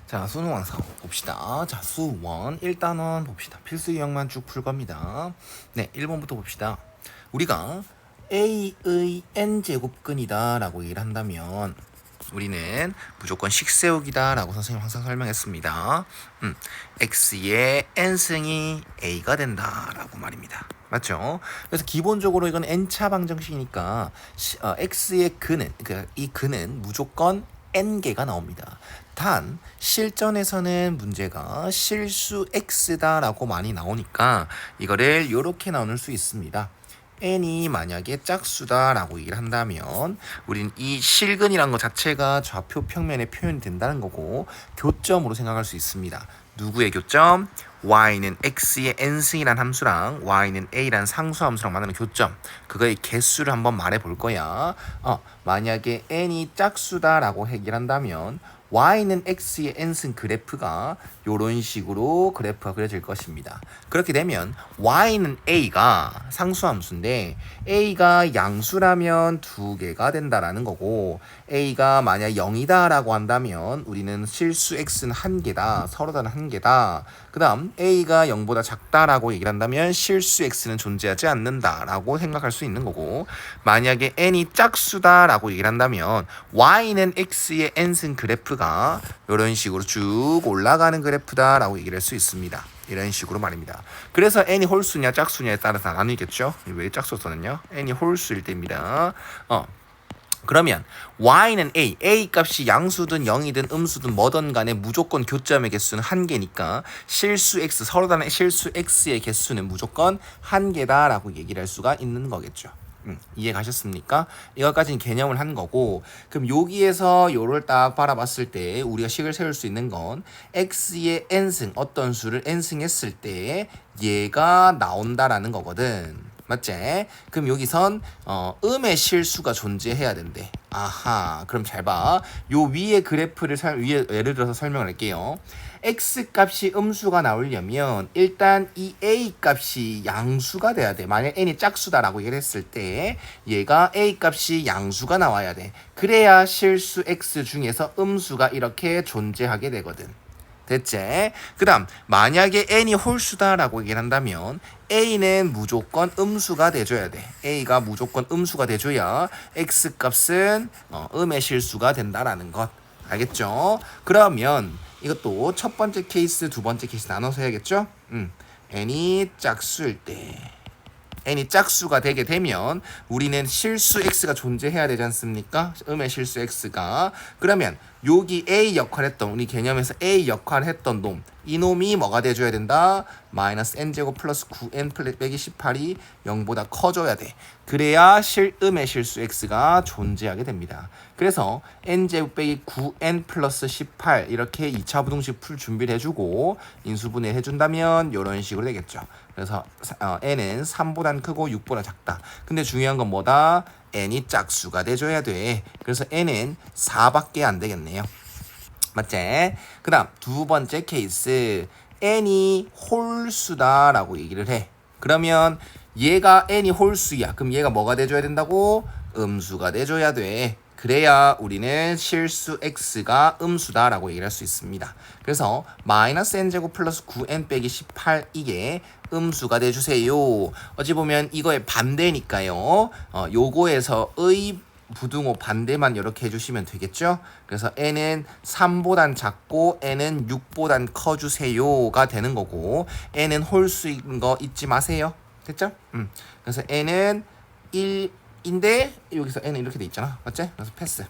자, 수능 완성 봅시다. 자, 수원 1단원 봅시다. 필수 유형만 쭉 풀 겁니다. 네, 1번부터 봅시다. 우리가 A의 n제곱근이다 라고 얘기를 한다면 우리는 무조건 식세우기다 라고 선생님 항상 설명했습니다. x의 n승이 a가 된다 라고 말입니다. 맞죠? 그래서 기본적으로 이건 n차 방정식이니까 x의 근은, 그러니까 이 근은 무조건 n개가 나옵니다. 단 실전에서는 문제가 실수 x다라고 많이 나오니까 이거를 이렇게 나눌 수 있습니다. n이 만약에 짝수다라고 얘기를 한다면 우린 이 실근이란 것 자체가 좌표 평면에 표현이 된다는 거고 교점으로 생각할 수 있습니다. 누구의 교점? y는 x의 n승이란 함수랑 y는 a란 상수함수랑 만나는 교점, 그거의 개수를 한번 말해 볼 거야. 만약에 n이 짝수다라고 얘기한다면 y는 x의 n승 그래프가 이런 식으로 그래프가 그려질 것입니다. 그렇게 되면 y는 a가 상수함수인데 a가 양수라면 2개가 된다라는 거고, a가 만약 0이다라고 한다면 우리는 실수 x는 1개다, 서로 다는 1개다. 그 다음 a가 0보다 작다라고 얘기를 한다면 실수 x는 존재하지 않는다라고 생각할 수 있는 거고, 만약에 n이 짝수다라고 얘기를 한다면 y는 x의 n승 그래프가 이런 식으로 쭉 올라가는 그래프다라고 얘기를 할 수 있습니다. 이런 식으로 말입니다. 그래서 n이 홀수냐 짝수냐에 따라서 나뉘겠죠. 왜 짝수 썼느냐? n이 홀수일 때입니다. 그러면 y는 a 값이 양수든 0이든 음수든 뭐든 간에 무조건 교점의 개수는 1개니까 실수 x, 서로 다른 실수 x의 개수는 무조건 1개다라고 얘기를 할 수가 있는 거겠죠. 이해 가셨습니까? 이것까지는 개념을 한 거고, 그럼 여기에서 요를 딱 바라봤을 때 우리가 식을 세울 수 있는 건 x의 n승, 어떤 수를 n승 했을 때 얘가 나온다라는 거거든. 맞지? 그럼 여기선 음의 실수가 존재해야 된대. 아하, 그럼 잘 봐. 요 위에 그래프를 위에 예를 들어서 설명을 할게요. x 값이 음수가 나오려면 일단 이 a 값이 양수가 돼야 돼. 만약 n이 짝수다라고 얘기를 했을 때 얘가 a 값이 양수가 나와야 돼. 그래야 실수 x 중에서 음수가 이렇게 존재하게 되거든. 됐지? 그 다음 만약에 n이 홀수다라고 얘기를 한다면 a는 무조건 음수가 돼줘야 돼. a가 무조건 음수가 돼줘야 x값은 음의 실수가 된다라는 것. 알겠죠? 그러면 이것도 첫 번째 케이스, 두 번째 케이스 나눠서 해야겠죠? n이 짝수일 때, n이 짝수가 되게 되면 우리는 실수 x가 존재해야 되지 않습니까? 음의 실수 x가. 그러면 여기 a 역할 했던, 우리 개념에서 a 역할을 했던 놈, 이 놈이 뭐가 돼줘야 된다? 마이너스 n제곱 플러스 9n 빼기 18이 0보다 커져야 돼. 그래야 음의 실수 x가 존재하게 됩니다. 그래서 n제곱 빼기 9n 플러스 18 이렇게 2차 부등식 풀 준비를 해주고 인수분해 해준다면 이런 식으로 되겠죠. 그래서 n은 3보단 크고 6보다 작다. 근데 중요한 건 뭐다? n이 짝수가 돼줘야 돼. 그래서 n은 4밖에 안 되겠네요. 맞지? 그 다음 두 번째 케이스, n이 홀수다라고 얘기를 해. 그러면 얘가 n이 홀수야. 그럼 얘가 뭐가 돼줘야 된다고? 음수가 돼줘야 돼. 그래야 우리는 실수 x가 음수다라고 얘기를 할 수 있습니다. 그래서 마이너스 n제곱 플러스 9n 빼기 18 이게 음수가 돼주세요. 어찌 보면 이거의 반대니까요. 요거에서의 부등호 반대만 이렇게 해주시면 되겠죠. 그래서 n은 3보단 작고 n은 6보단 커주세요가 되는 거고, n은 홀수인 거 잊지 마세요. 됐죠? 그래서 n은 1인데 여기서 n은 이렇게 돼 있잖아. 맞지? 그래서 패스.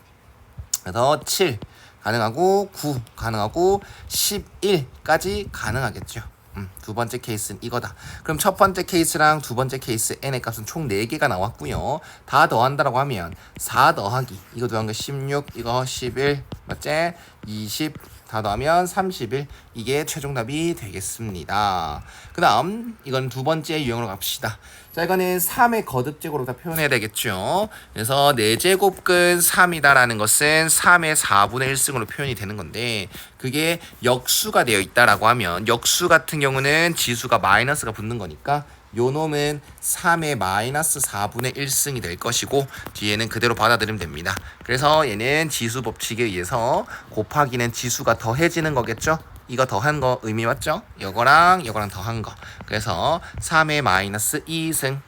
그래서 7 가능하고 9 가능하고 11까지 가능하겠죠. 두 번째 케이스는 이거다. 그럼 첫 번째 케이스랑 두 번째 케이스 n의 값은 총 4개가 나왔고요. 다 더한다라고 하면 4 더하기 이거 더한 거 16, 이거 11, 맞지? 20 다 더하면 31, 이게 최종답이 되겠습니다. 그 다음 이건 두 번째 유형으로 갑시다. 자, 이거는 3의 거듭제곱으로 다 표현해야 되겠죠. 그래서 4제곱근 3이다라는 것은 3의 4분의 1승으로 표현이 되는 건데, 그게 역수가 되어 있다라고 하면 역수 같은 경우는 지수가 마이너스가 붙는 거니까 요 놈은 3의 마이너스 4분의 1승이 될 것이고 뒤에는 그대로 받아들이면 됩니다. 그래서 얘는 지수 법칙에 의해서 곱하기는 지수가 더해지는 거겠죠? 이거 더한 거 의미 맞죠? 요거랑 더한 거. 그래서 3의 마이너스 2승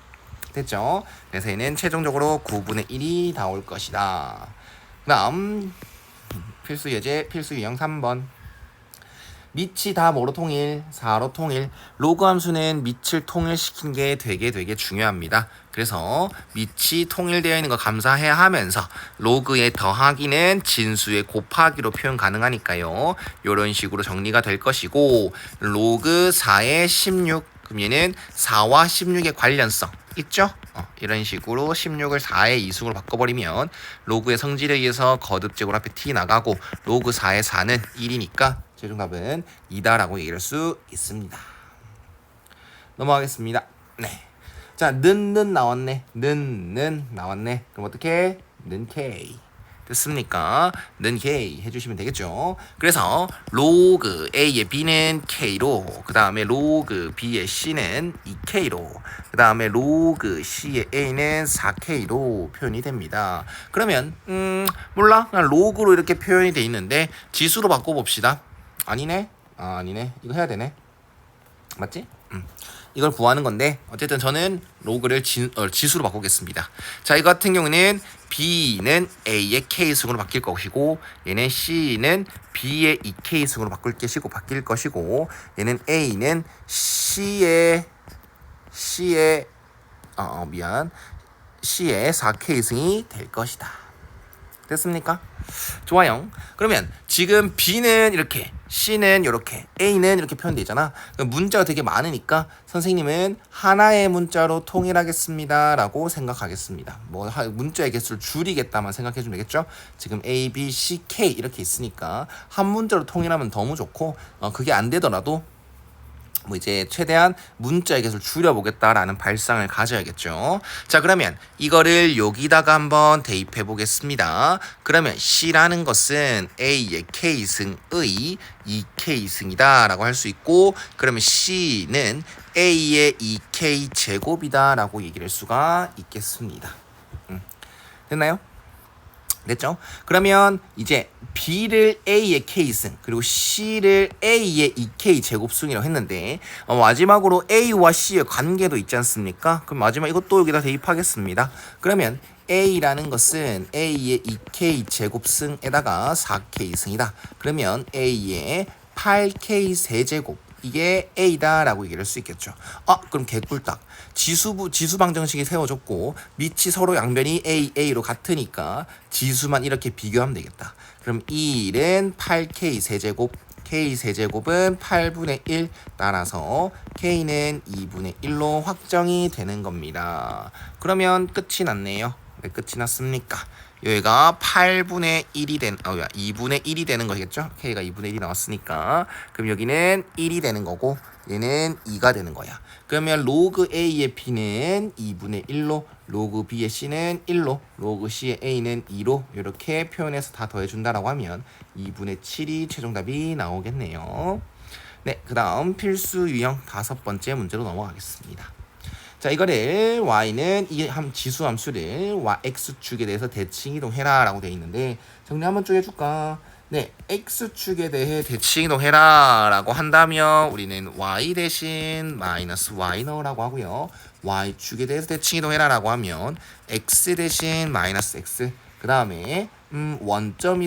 됐죠? 그래서 얘는 최종적으로 9분의 1이 나올 것이다. 그 다음 필수 예제 필수 유형 3번. 밑이 다 뭐로 통일? 4로 통일. 로그 함수는 밑을 통일시킨 게 되게 중요합니다. 그래서 밑이 통일되어 있는 거 감사해야 하면서 로그의 더하기는 진수의 곱하기로 표현 가능하니까요. 이런 식으로 정리가 될 것이고 로그 4의 16 그럼 얘는 4와 16의 관련성 있죠? 이런 식으로 16을 4의 이승으로 바꿔버리면 로그의 성질에 의해서 거듭제곱 앞에 t 나가고 로그 4의 4는 1이니까 최종답은 2다라고 얘기할 수 있습니다. 넘어가겠습니다. 네. 자, 는 나왔네. 는 나왔네. 그럼 어떻게? 는 k. 됐습니까? 는 k 해주시면 되겠죠. 그래서 로그 a의 b는 k로, 그 다음에 로그 b의 c는 2k로, 그 다음에 로그 c의 a는 4k로 표현이 됩니다. 그러면 몰라. 그냥 로그로 이렇게 표현이 돼 있는데 지수로 바꿔봅시다. 아니네. 아니네. 이거 해야 되네. 맞지? 이걸 구하는 건데 어쨌든 저는 로그를 지수로 바꾸겠습니다. 자, 이거 같은 경우는 b는 a의 k승으로 바뀔 것이고 얘는 c는 b의 2k승으로 바뀔 것이고 얘는 a는 c의 4k승이 될 것이다. 됐습니까? 좋아요. 그러면 지금 B는 이렇게, C는 이렇게, A는 이렇게 표현되어 있잖아. 문자가 되게 많으니까 선생님은 하나의 문자로 통일하겠습니다 라고 생각하겠습니다. 뭐 문자의 개수를 줄이겠다만 생각해주면 되겠죠. 지금 A, B, C, K 이렇게 있으니까 한 문자로 통일하면 너무 좋고 그게 안 되더라도 뭐 이제 최대한 문자의 개수를 줄여보겠다라는 발상을 가져야겠죠. 자, 그러면 이거를 여기다가 한번 대입해 보겠습니다. 그러면 C라는 것은 A의 K승의 2K승이다 라고 할 수 있고 그러면 C는 A의 2K 제곱이다 라고 얘기를 할 수가 있겠습니다. 됐나요? 됐죠? 그러면 이제 B를 A의 K승 그리고 C를 A의 2K 제곱승이라고 했는데 마지막으로 A와 C의 관계도 있지 않습니까? 그럼 마지막 이것도 여기다 대입하겠습니다. 그러면 A라는 것은 A의 2K 제곱승에다가 4K승이다. 그러면 A의 8K 세제곱 이게 A다 라고 얘기를 할 수 있겠죠. 그럼 개꿀딱. 지수 방정식이 세워졌고 밑이 서로 양변이 A로 같으니까 지수만 이렇게 비교하면 되겠다. 그럼 1은 8K 세제곱 K 세제곱은 8분의 1 따라서 K는 2분의 1로 확정이 되는 겁니다. 그러면 끝이 났네요. 왜 끝이 났습니까? 여기가 8분의 1이 2분의 1이 되는 거겠죠? K가 2분의 1이 나왔으니까 그럼 여기는 1이 되는 거고 얘는 2가 되는 거야. 그러면 로그 A의 B는 2분의 1로 로그 B의 C는 1로 로그 C의 A는 2로 이렇게 표현해서 다 더해준다라고 하면 2분의 7이 최종답이 나오겠네요. 네, 그 다음 필수 유형 5번째 문제로 넘어가겠습니다. 자, 이거를 y는 이 지수 함수를 x축에 대해서 대칭 이동해라 라고 되어 있는데 정리 한번 쭉 해줄까? 네, x축에 대해 대칭 이동해라 라고 한다면 우리는 y 대신 마이너스 y 넣으라고 하고요. y축에 대해서 대칭 이동해라 라고 하면 x 대신 마이너스 x 그 다음에 원점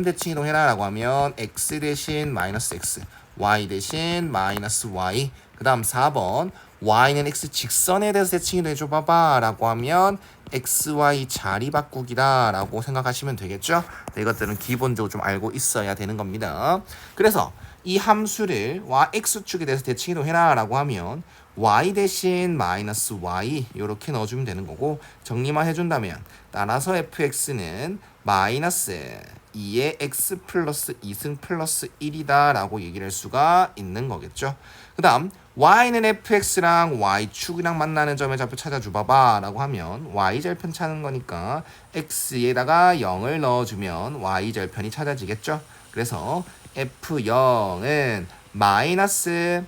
대칭 이동해라 라고 하면 x 대신 마이너스 x y 대신 마이너스 y 그 다음 4번 y는 x 직선에 대해서 대칭이 해줘봐봐 라고 하면 xy 자리 바꾸기다 라고 생각하시면 되겠죠. 네, 이것들은 기본적으로 좀 알고 있어야 되는 겁니다. 그래서 이 함수를 x축에 대해서 대칭 이동해라 라고 하면 y 대신 마이너스 y 이렇게 넣어주면 되는 거고 정리만 해준다면 따라서 fx는 마이너스 2의 x 플러스 2승 플러스 1이다 라고 얘기를 할 수가 있는 거겠죠. 그 다음 y는 fx랑 y축이랑 만나는 점의 좌표 찾아줘봐봐 라고 하면 y절편 찾는 거니까 x에다가 0을 넣어주면 y절편이 찾아지겠죠. 그래서 f0은 마이너스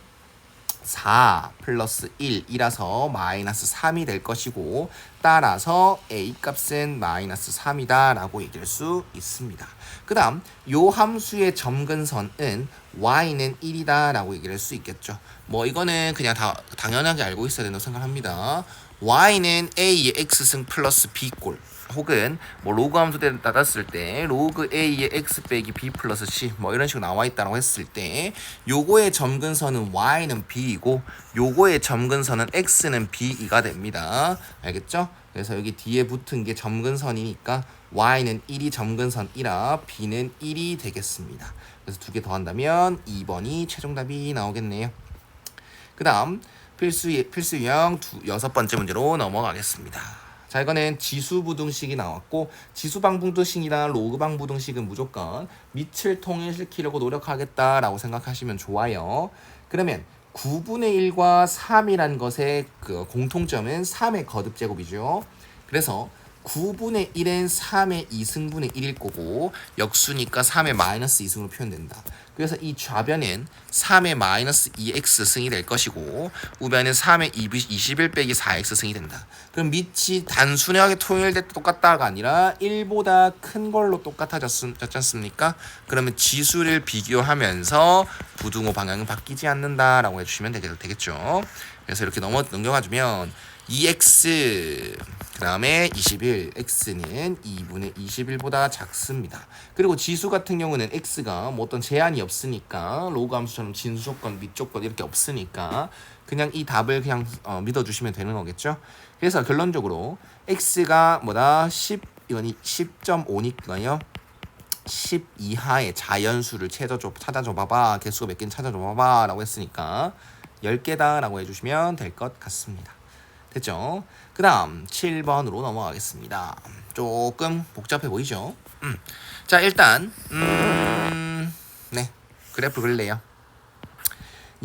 4 플러스 1이라서 마이너스 3이 될 것이고 따라서 a 값은 마이너스 3이다 라고 얘기할 수 있습니다. 그 다음 요 함수의 점근선은 y는 1이다 라고 얘기를 할 수 있겠죠. 뭐 이거는 그냥 당연하게 알고 있어야 된다고 생각합니다. y는 a의 x승 플러스 b꼴 혹은 뭐 로그 함수대를 따졌을 때 로그 a의 x 빼기 b 플러스 c 뭐 이런 식으로 나와 있다고 했을 때 요거의 점근선은 y는 b이고 요거의 점근선은 x는 b2가 됩니다. 알겠죠? 그래서 여기 뒤에 붙은 게 점근선이니까 y는 1이 점근선이라 b는 1이 되겠습니다. 그래서 두 개 더한다면 2번이 최종답이 나오겠네요. 그 다음 필수 유형 6번째 문제로 넘어가겠습니다. 자, 이거는 지수부등식이 나왔고 지수방부등식이나 로그방부등식은 무조건 밑을 통일시키려고 노력하겠다라고 생각하시면 좋아요. 그러면 9분의 1과 3이란 것의 그 공통점은 3의 거듭제곱이죠. 그래서 9분의 1은 3의 2승분의 1일 거고 역수니까 3의 마이너스 2승으로 표현된다. 그래서 이 좌변은 3의 마이너스 2x승이 될 것이고 우변은 3의 21 빼기 4x승이 된다. 그럼 밑이 단순하게 통일될 때 똑같다가 아니라 1보다 큰 걸로 똑같아졌지 않습니까? 그러면 지수를 비교하면서 부등호 방향은 바뀌지 않는다라고 해주시면 되겠죠. 그래서 이렇게 넘겨가주면 2x 그 다음에 21 x는 2분의 21보다 작습니다. 그리고 지수 같은 경우는 x가 뭐 어떤 제한이 없으니까 로그 함수처럼 진수 조건, 밑 조건 이렇게 없으니까 그냥 이 답을 그냥 믿어주시면 되는 거겠죠. 그래서 결론적으로 x가 뭐다 10이건 10.5니까요. 10 이하의 자연수를 찾아줘 봐봐. 개수가 몇 개인지 찾아줘 봐봐 라고 했으니까 10개다 라고 해주시면 될 것 같습니다. 됐죠? 그 다음 7번으로 넘어가겠습니다. 조금 복잡해 보이죠? 자, 일단 네, 그래프 그릴래요.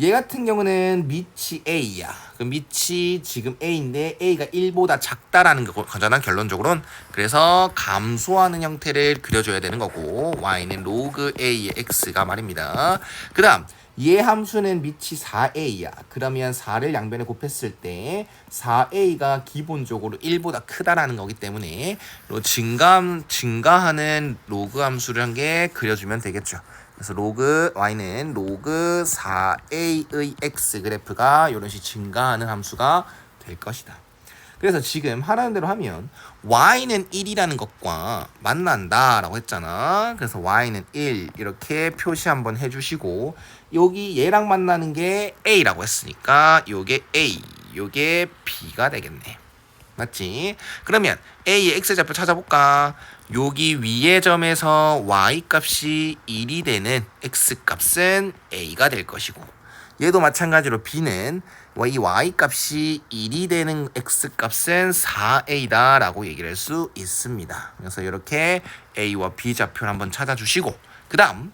얘 같은 경우는 밑이 A야. 그 밑이 지금 A인데 A가 1보다 작다라는 거잖아, 결론적으로는. 그래서 감소하는 형태를 그려줘야 되는 거고 Y는 로그 A의 X가 말입니다. 그 다음 얘 함수는 밑이 4a야. 그러면 4를 양변에 곱했을 때 4a가 기본적으로 1보다 크다라는 거기 때문에 증가하는 로그 함수를 한 개 그려주면 되겠죠. 그래서 로그 y는 로그 4a의 x 그래프가 이런 식으로 증가하는 함수가 될 것이다. 그래서 지금 하라는 대로 하면 y는 1이라는 것과 만난다 라고 했잖아. 그래서 y는 1 이렇게 표시 한번 해주시고 여기 얘랑 만나는 게 a라고 했으니까 요게 a 요게 b가 되겠네. 맞지? 그러면 a의 x좌표 찾아볼까? 여기 위의 점에서 y 값이 1이 되는 x 값은 a가 될 것이고 얘도 마찬가지로 b는 이 y 값이 1이 되는 x 값은 4a다 라고 얘기를 할 수 있습니다. 그래서 이렇게 a와 b 좌표를 한번 찾아주시고 그 다음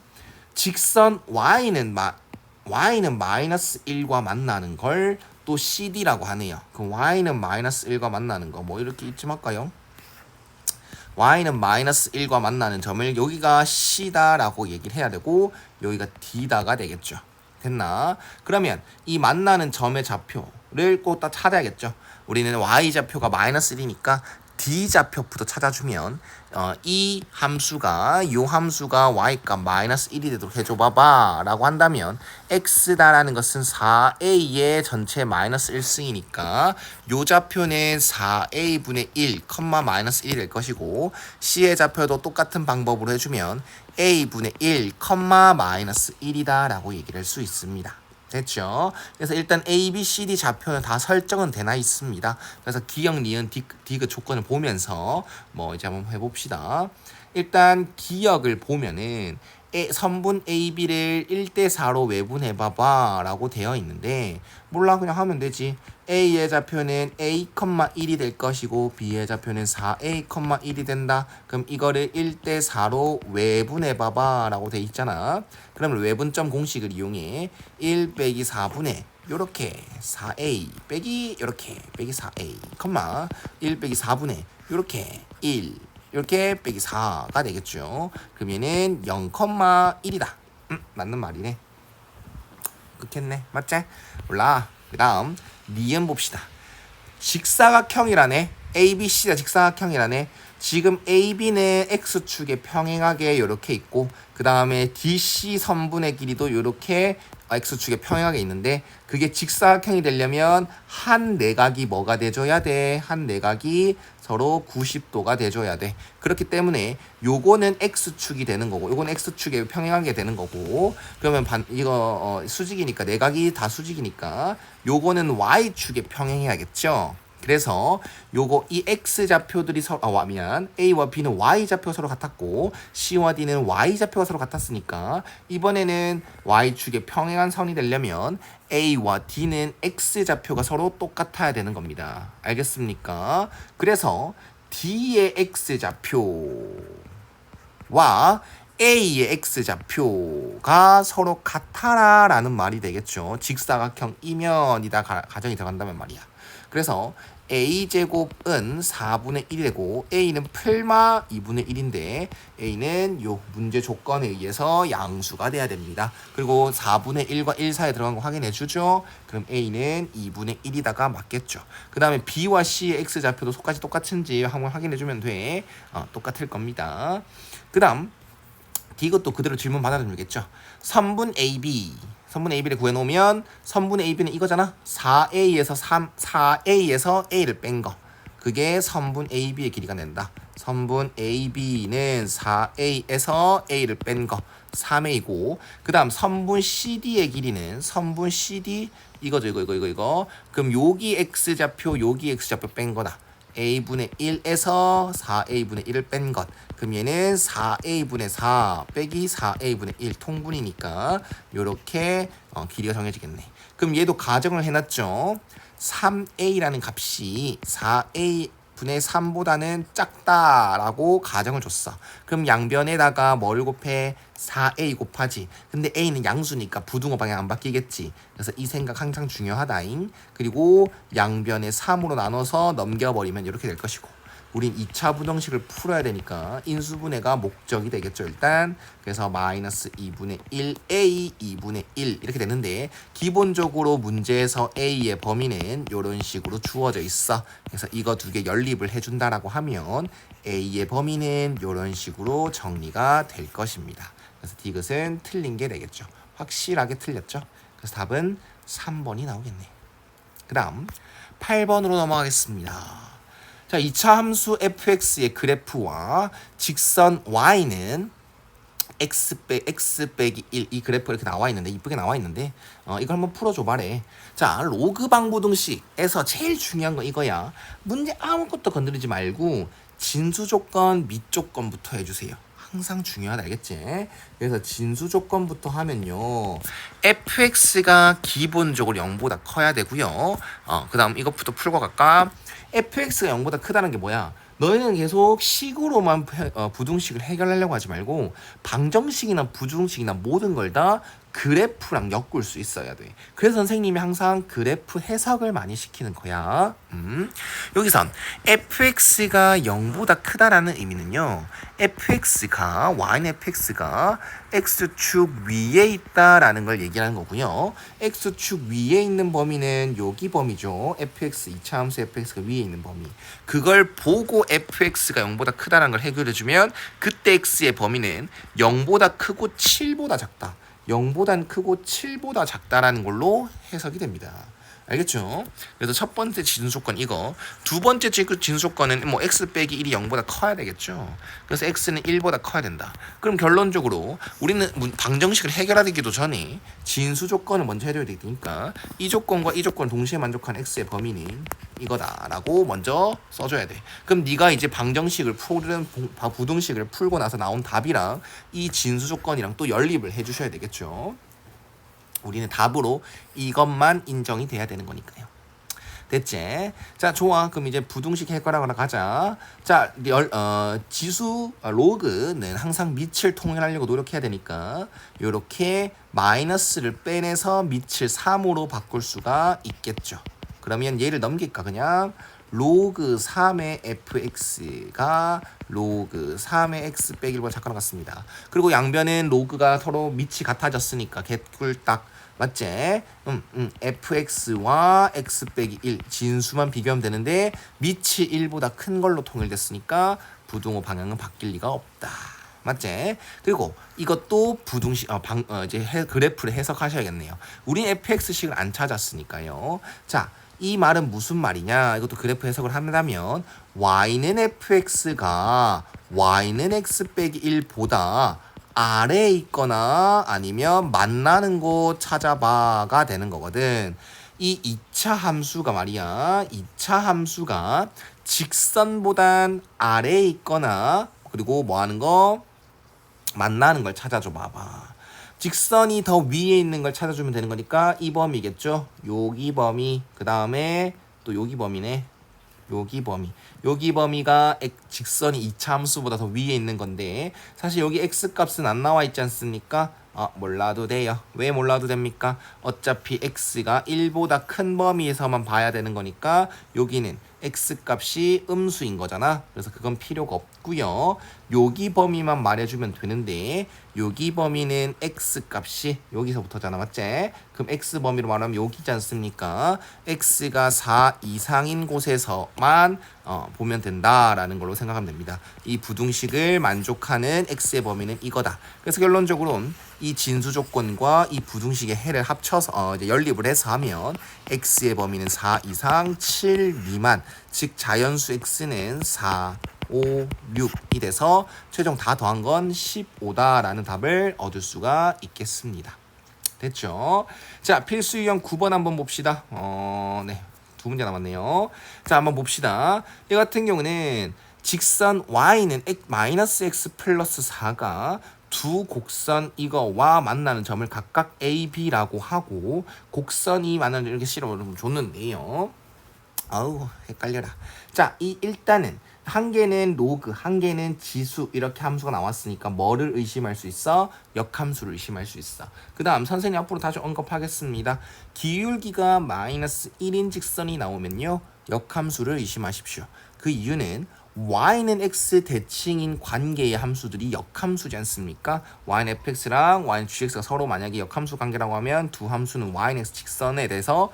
직선 y는 마이너스 1과 만나는 걸 또 cd라고 하네요. 그럼 y는 마이너스 1과 만나는 거 뭐 이렇게 이쯤 할까요? y는 마이너스 1과 만나는 점을 여기가 c다라고 얘기를 해야 되고 여기가 d다가 되겠죠. 됐나? 그러면 이 만나는 점의 좌표를 꼭 다 찾아야겠죠. 우리는 y좌표가 마이너스 1이니까 d좌표부터 찾아주면 이 함수가 y값 마이너스 1이 되도록 해줘봐봐 라고 한다면 x다라는 것은 4a의 전체 마이너스 1승이니까 요 좌표는 4a분의 1, 마이너스 1이 될 것이고 c의 좌표도 똑같은 방법으로 해주면 a분의 1, 마이너스 1이다 라고 얘기를 할 수 있습니다. 됐죠? 그래서 일단 A, B, C, D 좌표는 다 설정은 되나 있습니다. 그래서 기역, 니은, 디귿 조건을 보면서 뭐 이제 한번 해봅시다. 일단 기역을 보면은 선분 AB를 1대4로 외분해봐봐 라고 되어 있는데 몰라 그냥 하면 되지. A의 좌표는 A, 1이 될 것이고 B의 좌표는 4A, 1이 된다. 그럼 이거를 1대4로 외분해봐봐 라고 돼 있잖아. 그러면 외분점 공식을 이용해 1 빼기 4분의 요렇게 4A 빼기 요렇게 빼기 4A, 1 빼기 4분의 요렇게 1 이렇게 빼기 4가 되겠죠. 그러면은 0,1이다. 맞는 말이네. 그렇겠네. 맞지? 몰라. 그 다음 니은 봅시다. 직사각형이라네. ABC가 직사각형이라네. 지금 AB는 X축에 평행하게 이렇게 있고 그 다음에 DC 선분의 길이도 이렇게 X축에 평행하게 있는데 그게 직사각형이 되려면 한 내각이 뭐가 돼줘야 돼? 한 내각이 서로 90도가 돼줘야 돼. 그렇기 때문에 요거는 X축이 되는 거고 요거는 X축에 평행하게 되는 거고 그러면 이거 수직이니까 내각이 다 수직이니까 요거는 Y축에 평행해야겠죠. 그래서 요거 이 X좌표들이 서로 A와 B는 Y좌표가 서로 같았고 C와 D는 Y좌표가 서로 같았으니까 이번에는 Y축에 평행한 선이 되려면 A와 D는 X좌표가 서로 똑같아야 되는 겁니다. 알겠습니까? 그래서 D의 X좌표와 A의 X좌표가 서로 같아라 라는 말이 되겠죠. 직사각형 이면이다 가정이 들어간다면 말이야. 그래서 A제곱은 4분의 1이 되고 A는 풀마 2분의 1인데 A는 요 문제 조건에 의해서 양수가 돼야 됩니다. 그리고 4분의 1과 1 사이에 들어간 거 확인해 주죠. 그럼 A는 2분의 1이다가 맞겠죠. 그 다음에 B와 C의 X좌표도 속까지 똑같은지 한번 확인해 주면 돼. 똑같을 겁니다. 그 다음 D 이것도 그대로 질문 받아주겠죠. 선분 AB 선분 AB를 구해놓으면 선분의 AB는 이거잖아. 4A에서 A를 뺀 거. 그게 선분 AB의 길이가 된다. 선분 AB는 4A에서 A를 뺀 거. 3A고 그 다음 선분 CD의 길이는 선분 CD 이거죠. 이거. 그럼 여기 X좌표 여기 X좌표 뺀 거다. A분의 1에서 4A분의 1을 뺀 것. 그럼 얘는 4A분의 4 빼기 4A분의 1 통분이니까 요렇게 길이가 정해지겠네. 그럼 얘도 가정을 해놨죠. 3A라는 값이 4A분의 3보다는 작다라고 가정을 줬어. 그럼 양변에다가 뭐를 곱해? 4A 곱하지. 근데 A는 양수니까 부등호 방향 안 바뀌겠지. 그래서 이 생각 항상 중요하다잉. 그리고 양변에 3으로 나눠서 넘겨버리면 이렇게 될 것이고 우린 2차 부등식을 풀어야 되니까 인수분해가 목적이 되겠죠. 일단 그래서 마이너스 2분의 1A 2분의 1 이렇게 되는데 기본적으로 문제에서 A의 범위는 이런 식으로 주어져 있어. 그래서 이거 두 개 연립을 해준다라고 하면 A의 범위는 이런 식으로 정리가 될 것입니다. 그래서 디귿은 틀린 게 되겠죠. 확실하게 틀렸죠. 그래서 답은 3번이 나오겠네. 그 다음 8번으로 넘어가겠습니다. 자, 2차 함수 fx의 그래프와 직선 y는 x 빼기 1 이 그래프가 이렇게 나와 있는데 이쁘게 나와 있는데 이걸 한번 풀어줘 봐래. 자, 로그 방부등식에서 제일 중요한 건 이거야. 문제 아무것도 건드리지 말고 진수 조건, 밑 조건부터 해주세요. 항상 중요하다, 알겠지? 그래서 진수 조건부터 하면요, fx가 기본적으로 0보다 커야 되고요. 그 다음 이것부터 풀고 갈까? fx가 0보다 크다는 게 뭐야? 너희는 계속 식으로만 부등식을 해결하려고 하지 말고 방정식이나 부등식이나 모든 걸 다 그래프랑 엮을 수 있어야 돼. 그래서 선생님이 항상 그래프 해석을 많이 시키는 거야. 여기선 fx가 0보다 크다라는 의미는요, fx가 yfx가 x축 위에 있다라는 걸 얘기하는 거고요. x축 위에 있는 범위는 여기 범위죠. fx 2차 함수 fx가 위에 있는 범위. 그걸 보고 fx가 0보다 크다라는 걸 해결해주면 그때 x의 범위는 0보다 크고 7보다 작다. 0보단 크고 7보다 작다라는 걸로 해석이 됩니다. 알겠죠? 그래서 첫 번째 진수 조건 이거, 두 번째 진수 조건은 뭐 x 빼기 1이 0보다 커야 되겠죠. 그래서 x는 1보다 커야 된다. 그럼 결론적으로 우리는 방정식을 해결하기도 전에 진수 조건을 먼저 해줘야 되니까 이 조건과 이 조건을 동시에 만족한 x의 범위는 이거다라고 먼저 써줘야 돼. 그럼 네가 이제 방정식을 푸는 부등식을 풀고 나서 나온 답이랑 이 진수 조건이랑 또 연립을 해주셔야 되겠죠. 우리는 답으로 이것만 인정이 돼야 되는 거니까요. 됐지? 자, 좋아. 그럼 이제 부등식 해결하거나 가자. 자, 지수 로그는 항상 밑을 통일하려고 노력해야 되니까 이렇게 마이너스를 빼내서 밑을 3으로 바꿀 수가 있겠죠. 그러면 얘를 넘길까? 그냥 로그 3의 fx가 로그 3의 x 빼기 1보다 작거나 같습니다. 그리고 양변은 로그가 서로 밑이 같아졌으니까 개꿀딱 맞지? fx와 x 빼기 1 진수만 비교하면 되는데 밑이 1보다 큰 걸로 통일됐으니까 부등호 방향은 바뀔 리가 없다. 맞지? 그리고 이것도 부등식 이제 그래프를 해석하셔야겠네요. 우린 fx식을 안 찾았으니까요. 자, 이 말은 무슨 말이냐? 이것도 그래프 해석을 한다면 y는 fx가 y는 x 빼기 1보다 아래에 있거나 아니면 만나는 곳 찾아봐가 되는 거거든. 이 2차 함수가 말이야. 2차 함수가 직선보단 아래에 있거나 그리고 뭐 하는 거? 만나는 걸 찾아줘 봐봐. 직선이 더 위에 있는 걸 찾아주면 되는 거니까 이 범위겠죠. 여기 범위 그 다음에 또 여기 범위네. 여기 범위가 직선이 2차 함수보다 더 위에 있는 건데 사실 여기 x값은 안 나와 있지 않습니까? 몰라도 돼요. 왜 몰라도 됩니까? 어차피 x가 1보다 큰 범위에서만 봐야 되는 거니까 여기는 x값이 음수인 거잖아. 그래서 그건 필요가 없고요. 여기 범위만 말해주면 되는데 여기 범위는 x값이 여기서부터잖아. 맞지? 그럼 x 범위로 말하면 여기지 않습니까? x가 4 이상인 곳에서만 보면 된다라는 걸로 생각하면 됩니다. 이 부등식을 만족하는 x의 범위는 이거다. 그래서 결론적으로 이 진수 조건과 이 부등식의 해를 합쳐서 이제 연립을 해서 하면 x의 범위는 4 이상 7 미만 즉 자연수 x는 4 5, 6이 돼서 최종 다 더한 건 15다라는 답을 얻을 수가 있겠습니다. 됐죠? 자, 필수 유형 9번 한번 봅시다. 네. 두 문제 남았네요. 자, 한번 봅시다. 이 같은 경우는 직선 y는 마이너스 x 플러스 4가 두 곡선 이거와 만나는 점을 각각 a, b라고 하고 곡선이 만나는 점 이렇게 실어서 줬는데요. 아우 헷갈려라. 자, 이 일단은 한 개는 로그, 한 개는 지수 이렇게 함수가 나왔으니까 뭐를 의심할 수 있어? 역함수를 의심할 수 있어. 그 다음 선생님 앞으로 다시 언급하겠습니다. 기울기가 마이너스 1인 직선이 나오면요 역함수를 의심하십시오. 그 이유는 y는 x 대칭인 관계의 함수들이 역함수지 않습니까? y는 fx랑 y는 gx가 서로 만약에 역함수 관계라고 하면 두 함수는 y는 x 직선에 대해서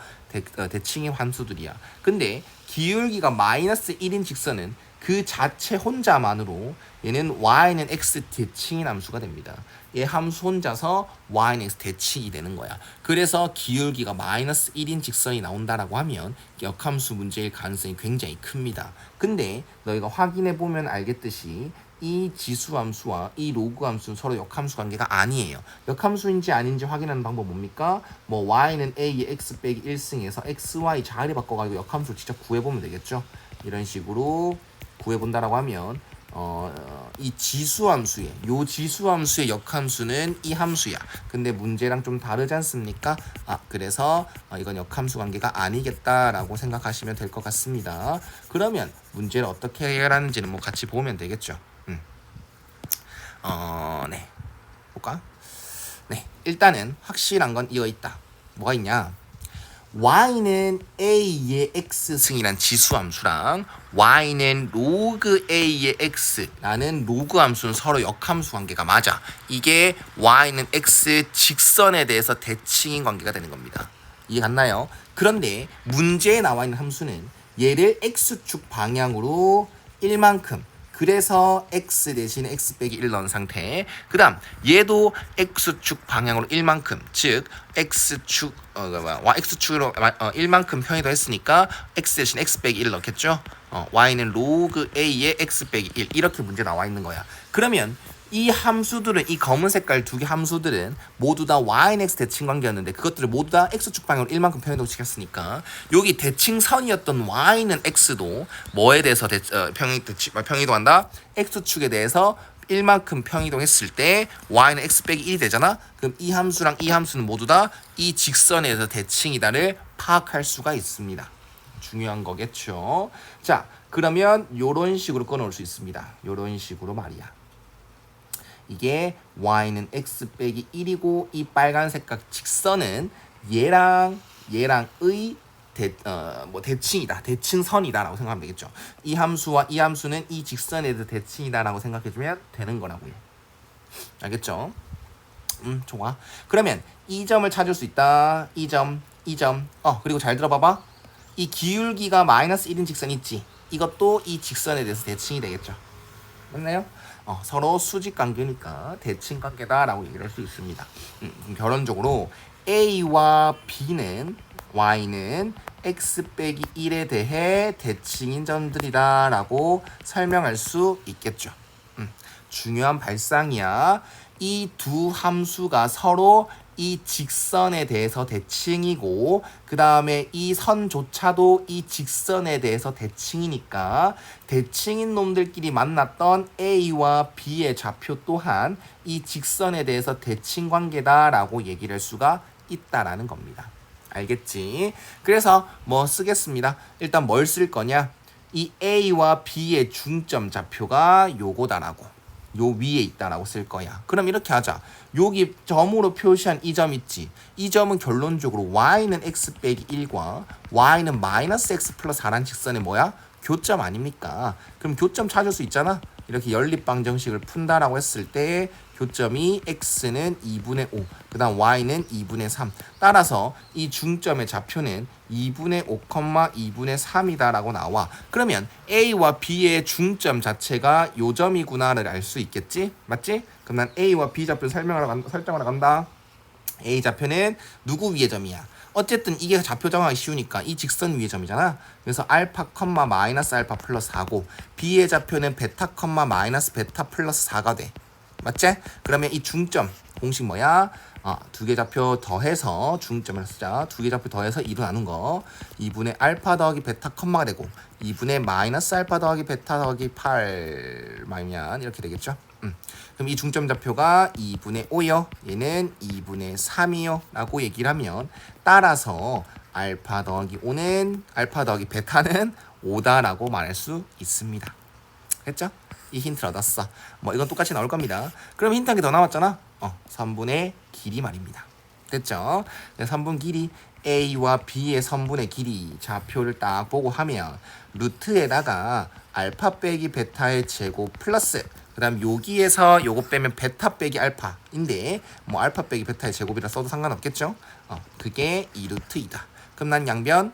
대칭인 함수들이야. 근데 기울기가 마이너스 1인 직선은 그 자체 혼자만으로 얘는 y는 x 대칭인 함수가 됩니다. 얘 함수 혼자서 y는 x 대칭이 되는 거야. 그래서 기울기가 마이너스 1인 직선이 나온다라고 하면 역함수 문제일 가능성이 굉장히 큽니다. 근데 너희가 확인해 보면 알겠듯이 이 지수 함수와 이 로그 함수는 서로 역함수 관계가 아니에요. 역함수인지 아닌지 확인하는 방법 뭡니까? 뭐 y는 a의 x 빼기 1승에서 xy 자리 바꿔가지고 역함수를 직접 구해보면 되겠죠. 이런 식으로 구해본다라고 하면 이 지수함수의 요 지수함수의 역함수는 이 함수야. 근데 문제랑 좀 다르지 않습니까? 그래서 이건 역함수 관계가 아니겠다라고 생각하시면 될 것 같습니다. 그러면 문제를 어떻게 해결하는지는 뭐 같이 보면 되겠죠. 네. 볼까? 네. 일단은 확실한 건 이거 있다. 뭐가 있냐? y는 a의 x승이란 지수함수랑 y는 로그 a의 x라는 로그 함수는 서로 역함수 관계가 맞아. 이게 y는 x 직선에 대해서 대칭인 관계가 되는 겁니다. 이해 갔나요? 그런데 문제에 나와 있는 함수는 얘를 x축 방향으로 1만큼 그래서 x 대신에 x 빼기 1 넣은 상태. 그 다음 얘도 x축 방향으로 1만큼 즉 x축 x축으로 1만큼 평이도 했으니까 x 대신 x 빼기 1 넣겠죠. y는 로그 a의 x 빼기 1 이렇게 문제 나와 있는 거야. 그러면 이 함수들은 이 검은 색깔 두 개 함수들은 모두 다 y는 x 대칭 관계였는데 그것들을 모두 다 x축 방향으로 1만큼 평이동 시켰으니까 여기 대칭선이었던 y는 x도 뭐에 대해서 평이동한다? x축에 대해서 1만큼 평이동했을 때 y는 x 빼기 1이 되잖아. 그럼 이 함수랑 이 함수는 모두 다 이 직선에 대해서 대칭이다를 파악할 수가 있습니다. 중요한 거겠죠. 자, 그러면 요런 식으로 끊어올 수 있습니다. 요런 식으로 말이야. 이게 y는 x 빼기 1이고 이 빨간 색깔 직선은 얘랑의 대칭이다, 대칭선이다라고 생각하면 되겠죠. 이 함수와 이 함수는 이 직선에 대해서 대칭이다라고 생각해주면 되는 거라고요. 알겠죠? 좋아. 그러면 이 점을 찾을 수 있다. 이 점. 그리고 잘 들어봐봐. 이 기울기가 마이너스 1인 직선 있지. 이것도 이 직선에 대해서 대칭이 되겠죠. 맞나요? 서로 수직 관계니까 대칭 관계다라고 얘기를 할 수 있습니다. 결론적으로 A와 B는 Y는 X 빼기 1에 대해 대칭인 점들이다라고 설명할 수 있겠죠. 중요한 발상이야. 이 두 함수가 서로 이 직선에 대해서 대칭이고 그 다음에 이 선조차도 이 직선에 대해서 대칭이니까 대칭인 놈들끼리 만났던 A와 B의 좌표 또한 이 직선에 대해서 대칭 관계다라고 얘기를 할 수가 있다라는 겁니다. 알겠지? 그래서 뭐 쓰겠습니다. 일단 뭘 쓸 거냐? 이 A와 B의 중점 좌표가 요거다라고. 요 위에 있다라고 쓸 거야. 그럼 이렇게 하자. 여기 점으로 표시한 이 점 있지. 이 점은 결론적으로 y는 x 빼기 1과 y는 마이너스 x 플러스 4란 직선의 뭐야? 교점 아닙니까? 그럼 교점 찾을 수 있잖아. 이렇게 연립방정식을 푼다라고 했을 때 교점이 x는 2분의 5, 그 다음 y는 2분의 3. 따라서 이 중점의 좌표는 2분의 5, 2분의 3이다라고 나와. 그러면 A와 B의 중점 자체가 요 점이구나를 알 수 있겠지? 맞지? 그럼 난 A와 B 좌표 설정하러 간다. A 좌표는 누구 위의 점이야? 어쨌든 이게 좌표 정하기 쉬우니까 이 직선 위의 점이잖아. 그래서 알파, 마이너스 알파 플러스 4고 B의 좌표는 베타, 마이너스 베타 플러스 4가 돼. 맞지? 그러면 이 중점 공식 뭐야? 두 개 좌표 더해서 중점을 쓰자. 두 개 좌표 더해서 2로 나눈 거 2분의 알파 더하기 베타 컴마가 되고 2분의 마이너스 알파 더하기 베타 더하기 8 마이면 이렇게 되겠죠. 그럼 이 중점 좌표가 2분의 5요. 얘는 2분의 3이요. 라고 얘기를 하면 따라서 알파 더하기 5는 알파 더하기 베타는 5다라고 말할 수 있습니다. 됐죠? 이 힌트를 얻었어. 뭐 이건 똑같이 나올 겁니다. 그럼 힌트 한 개 더 나왔잖아. 3분의 길이 말입니다. 됐죠? 3분 길이 A와 B의 선분의 길이 좌표를 딱 보고 하면 루트에다가 알파 빼기 베타의 제곱 플러스 그 다음 여기에서 요거 빼면 베타 빼기 알파인데 뭐 알파 빼기 베타의 제곱이라 써도 상관없겠죠? 그게 2루트이다. 그럼 난 양변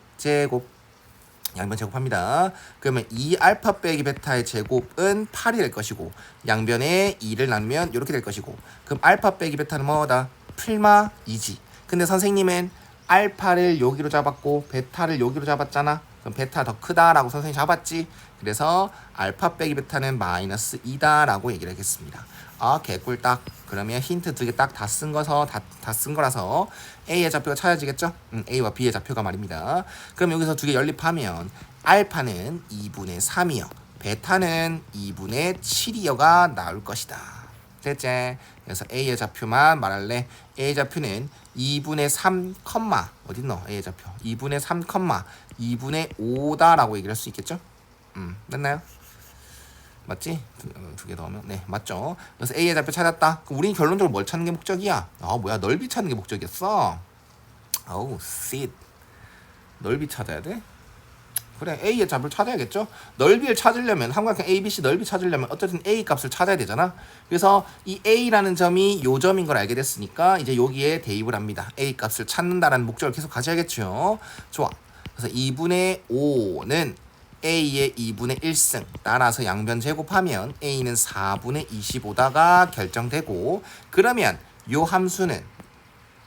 제곱합니다. 그러면 2 알파 빼기 베타의 제곱은 8이 될 것이고 양변에 2를 나누면 이렇게 될 것이고 그럼 알파 빼기 베타는 뭐다? 풀마 2지. 근데 선생님은 알파를 여기로 잡았고 베타를 여기로 잡았잖아. 그럼 베타 더 크다라고 선생님이 잡았지. 그래서 알파 빼기 베타는 마이너스 2다라고 얘기를 하겠습니다. 개꿀딱. 그러면 힌트 두 개 딱 다 쓴 거라서 A의 좌표가 찾아지겠죠? A와 B의 좌표가 말입니다. 그럼 여기서 두 개 연립하면 알파는 2분의 3이요. 베타는 2분의 7이요가 나올 것이다. 됐지? 그래서 A의 좌표만 말할래. A의 좌표는 2분의 3, 어딨노? A의 좌표 2분의 3, 2분의 5다라고 얘기를 할 수 있겠죠? 됐나요? 맞지? 두 개 더하면 네 맞죠? 그래서 A의 좌표 찾았다. 그럼 우리는 결론적으로 뭘 찾는 게 목적이야? 뭐야 넓이 찾는 게 목적이었어? 넓이 찾아야 돼? 그래 A의 좌표를 찾아야겠죠? 넓이를 찾으려면 삼각형 ABC 넓이 찾으려면 어쨌든 A 값을 찾아야 되잖아. 그래서 이 A라는 점이 요 점인 걸 알게 됐으니까 이제 여기에 대입을 합니다. A 값을 찾는다라는 목적을 계속 가져야겠죠. 좋아. 그래서 2분의 5는 A의 2분의 1승 따라서 양변 제곱하면 A는 4분의 25다가 결정되고 그러면 요 함수는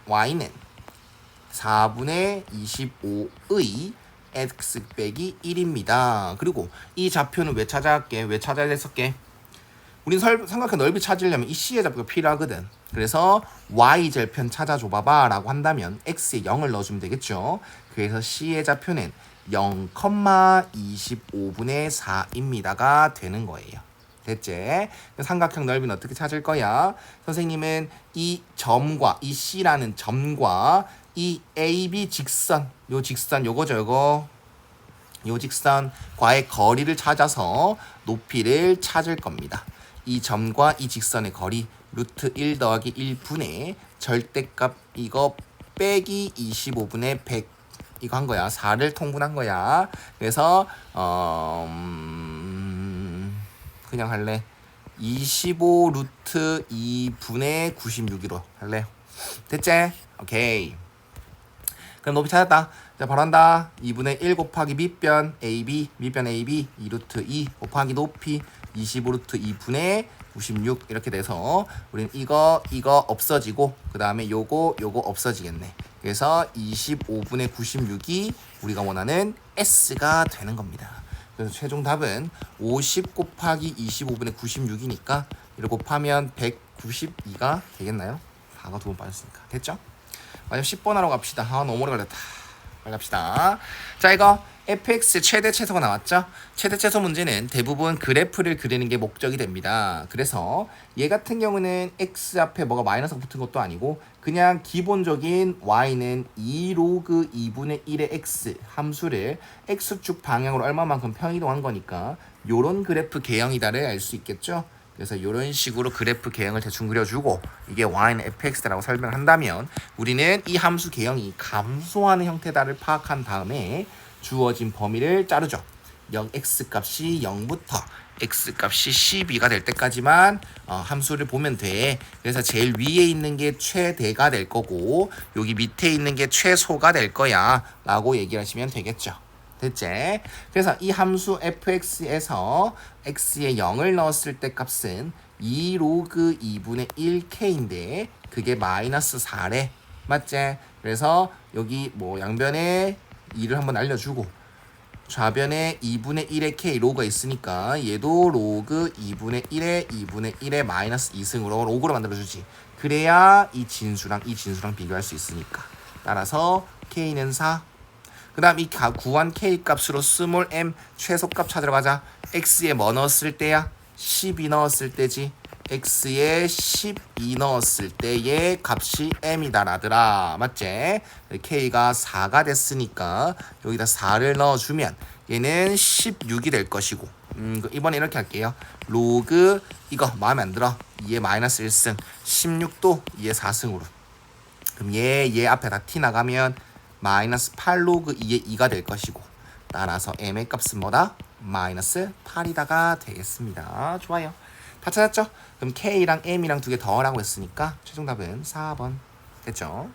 Y는 4분의 25의 x 빼기 1입니다. 그리고 이 좌표는 왜 찾아야 됐었게? 우린 삼각형 넓이 찾으려면 이 C의 좌표가 필요하거든. 그래서 Y 절편 찾아줘 봐봐 라고 한다면 X에 0을 넣어주면 되겠죠. 그래서 C의 좌표는 0,25분의 4입니다가 되는 거예요. 됐지? 삼각형 넓이는 어떻게 찾을 거야? 선생님은 이 점과 이 C라는 점과 이 AB 직선, 요 직선 요거죠. 요 직선과의 거리를 찾아서 높이를 찾을 겁니다. 이 점과 이 직선의 거리 루트 1 더하기 1분의 절대값 이거 빼기 25분의 100 이거 한 거야. 4를 통분한 거야. 그래서 그냥 할래. 25 루트 2분의 96으로 할래. 됐지? 오케이. 그럼 높이 찾았다. 자, 바로 한다. 2분의 1 곱하기 밑변 AB, 밑변 AB 2 루트 2 곱하기 높이 25 루트 2분의 96 이렇게 돼서 우린 이거 없어지고 그 다음에 요거 없어지겠네. 그래서 25분의 96이 우리가 원하는 S가 되는 겁니다. 그래서 최종 답은 50 곱하기 25분의 96이니까 이를 곱하면 192가 되겠나요? 4가 2번 빠졌으니까. 됐죠? 마지막 10번 하러 갑시다. 너무 오래 걸렸다. 빨리 갑시다. 자, 이거 fx 최대 최소가 나왔죠? 최대 최소 문제는 대부분 그래프를 그리는 게 목적이 됩니다. 그래서 얘 같은 경우는 x 앞에 뭐가 마이너스가 붙은 것도 아니고 그냥 기본적인 y는 2 로그 2분의 1의 x 함수를 x축 방향으로 얼마만큼 평이동한 거니까 요런 그래프 개형이다를 알 수 있겠죠? 그래서 이런 식으로 그래프 개형을 대충 그려주고 이게 y는 fx라고 설명을 한다면 우리는 이 함수 개형이 감소하는 형태다를 파악한 다음에 주어진 범위를 자르죠. x값이 0부터 x값이 12가 될 때까지만 함수를 보면 돼. 그래서 제일 위에 있는 게 최대가 될 거고 여기 밑에 있는 게 최소가 될 거야 라고 얘기를 하시면 되겠죠. 됐지? 그래서 이 함수 fx에서 x에 0을 넣었을 때 값은 2 로그 2분의 1k인데 그게 마이너스 4래. 맞지? 그래서 여기 뭐 양변에 2를 한번 알려주고 좌변에 2분의 1의 k 로그가 있으니까 얘도 로그 2분의 1의 2분의 1의 마이너스 2승으로 로그로 만들어주지. 그래야 이 진수랑 비교할 수 있으니까. 따라서 k는 4. 그 다음 이 구한 k 값으로 스몰 m 최소값 찾으러 가자. x에 뭐 넣었을 때야? 12 넣었을 때지. x에 12 넣었을 때의 값이 m이다 라더라. 맞지? k가 4가 됐으니까 여기다 4를 넣어주면 얘는 16이 될 것이고 이번에 이렇게 할게요. 로그 이거 마음에 안 들어. 2의 마이너스 1승 16도 2의 4승으로 그럼 얘 앞에 다 t 나가면 마이너스 8 로그 2의 2가 될 것이고 따라서 m의 값은 뭐다? 마이너스 8이다가 되겠습니다. 좋아요. 다 찾았죠? 그럼 k랑 m이랑 두 개 더하라고 했으니까 최종 답은 4번 됐죠?